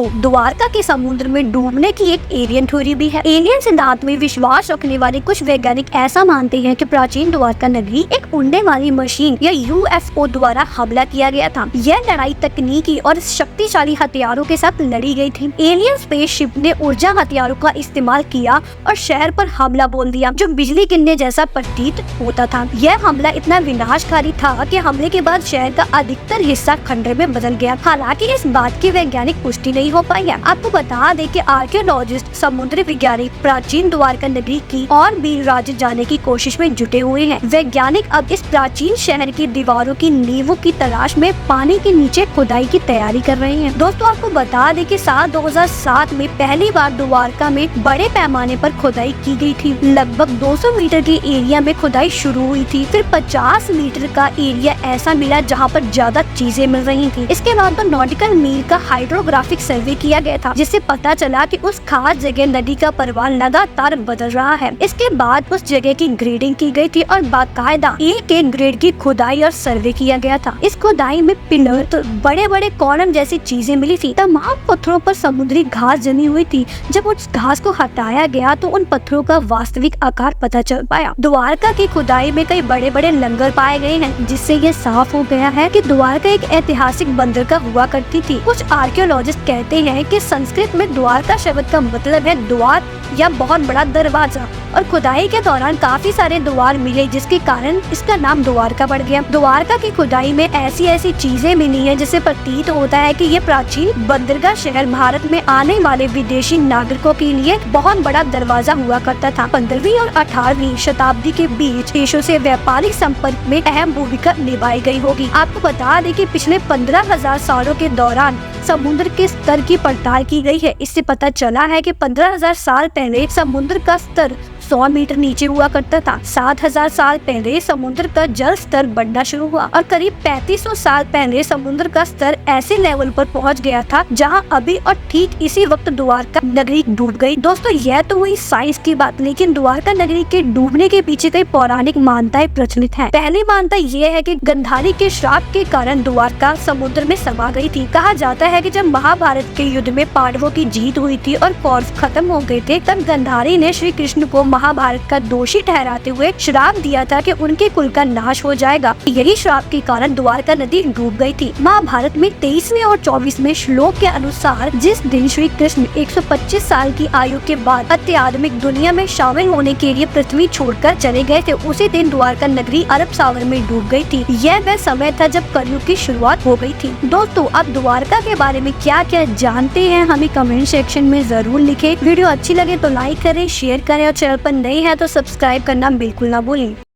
दोस्तों, द्वारका के समुद्र में डूबने की एक एलियन थ्योरी भी है। एलियन सिद्धांत में विश्वास रखने वाले कुछ वैज्ञानिक ऐसा मानते हैं कि प्राचीन द्वारका नगरी एक उड़ने वाली मशीन या UFO द्वारा हमला किया गया था। यह लड़ाई तकनीकी और शक्तिशाली हथियारों के साथ लड़ी गई थी। एलियन स्पेसशिप ने ऊर्जा हथियारों का इस्तेमाल किया और शहर पर हमला बोल दिया, जो बिजली गिरने जैसा प्रतीत होता था। यह हमला इतना विनाशकारी था कि हमले के बाद शहर का अधिकतर हिस्सा खंडर में बदल गया। हालांकि इस बात की वैज्ञानिक पुष्टि नहीं हो पाई है। आपको बता दें कि आर्कियोलॉजिस्ट, समुद्री वैज्ञानिक प्राचीन द्वारका नगरी की और भी राज्य जाने की कोशिश में जुटे हुए हैं। वैज्ञानिक अब इस प्राचीन शहर की दीवारों की नींवों की तलाश में पानी के नीचे खुदाई की तैयारी कर रहे हैं। दोस्तों, आपको बता दें कि साल 2007 में पहली बार द्वारका में बड़े पैमाने पर खुदाई की गई थी। लगभग 200 मीटर के एरिया में खुदाई शुरू हुई थी। फिर 50 मीटर का एरिया ऐसा मिला जहाँ पर ज्यादा चीजें मिल रही थी। इसके बाद तो नॉटिकल मील का हाइड्रोग्राफिक सर्वे किया गया था, जिससे पता चला कि उस खास जगह नदी का प्रवाह लगातार बदल रहा है। इसके बाद उस जगह की ग्रेडिंग की गई थी और बाकायदा एक ग्रेड की खुदाई और सर्वे किया गया था। इस खुदाई में पिलर, तो बड़े बड़े कॉलम जैसी चीजें मिली थी। तमाम पत्थरों पर समुद्री घास जमी हुई थी। जब उस घास को हटाया गया तो उन पत्थरों का वास्तविक आकार पता चल पाया। द्वारका की खुदाई में कई बड़े बड़े लंगर पाए गए हैं, जिससे ये साफ हो गया है कि द्वारका एक ऐतिहासिक बंदरगाह हुआ करती थी। कुछ आर्कियोलॉजिस्ट कहते हैं कि संस्कृत में द्वारका शब्द का मतलब है द्वार या बहुत बड़ा दरवाजा, और खुदाई के दौरान काफी सारे द्वार मिले, जिसके कारण इसका नाम द्वारका पड़ गया। द्वारका की खुदाई में ऐसी चीजें मिली हैं जिससे प्रतीत होता है कि ये प्राचीन बंदरगाह शहर भारत में आने वाले विदेशी नागरिकों के लिए बहुत बड़ा दरवाजा हुआ करता था। 15वीं और 18वीं शताब्दी के बीच देशों से व्यापारिक संपर्क में अहम भूमिका निभाई गई होगी। आपको बता दें कि पिछले 15,000 सालों के दौरान समुद्र के स्तर की पड़ताल की गई है। इससे पता चला है कि 15,000 साल पहले समुद्र का स्तर 100 मीटर नीचे हुआ करता था। 7,000 साल पहले समुद्र का जल स्तर बढ़ना शुरू हुआ और करीब 3500 साल पहले समुद्र का स्तर ऐसे लेवल पर पहुंच गया था जहां अभी और ठीक इसी वक्त द्वारका नगरी डूब गई। दोस्तों, यह तो हुई साइंस की बात, लेकिन द्वारका नगरी के डूबने के पीछे कई पौराणिक मान्यताएं प्रचलित हैं। पहली मान्यता ये है कि गंधारी के श्राप के कारण द्वारका समुद्र में समा गई थी। कहा जाता है कि जब महाभारत के युद्ध में पांडवों की जीत हुई थी और कौरव खत्म हो गए थे, तब गंधारी ने श्री कृष्ण को महाभारत का दोषी ठहराते हुए श्राप दिया था कि उनके कुल का नाश हो जाएगा। यही श्राप के कारण द्वारका नदी डूब गई थी। महाभारत में 23वें और 24वें श्लोक के अनुसार जिस दिन श्री कृष्ण 125 साल की आयु के बाद अत्याधुनिक दुनिया में शामिल होने के लिए पृथ्वी छोड़कर चले गए थे, उसी दिन द्वारका नगरी अरब सागर में डूब गई थी। यह वह समय था जब कलयुग की शुरुआत हो गई थी। दोस्तों, अब द्वारका के बारे में क्या क्या जानते हैं हमें कमेंट सेक्शन में जरूर लिखें। वीडियो अच्छी लगे तो लाइक करें, शेयर करें और चैनल पर नए हैं तो सब्सक्राइब करना बिल्कुल ना भूलें।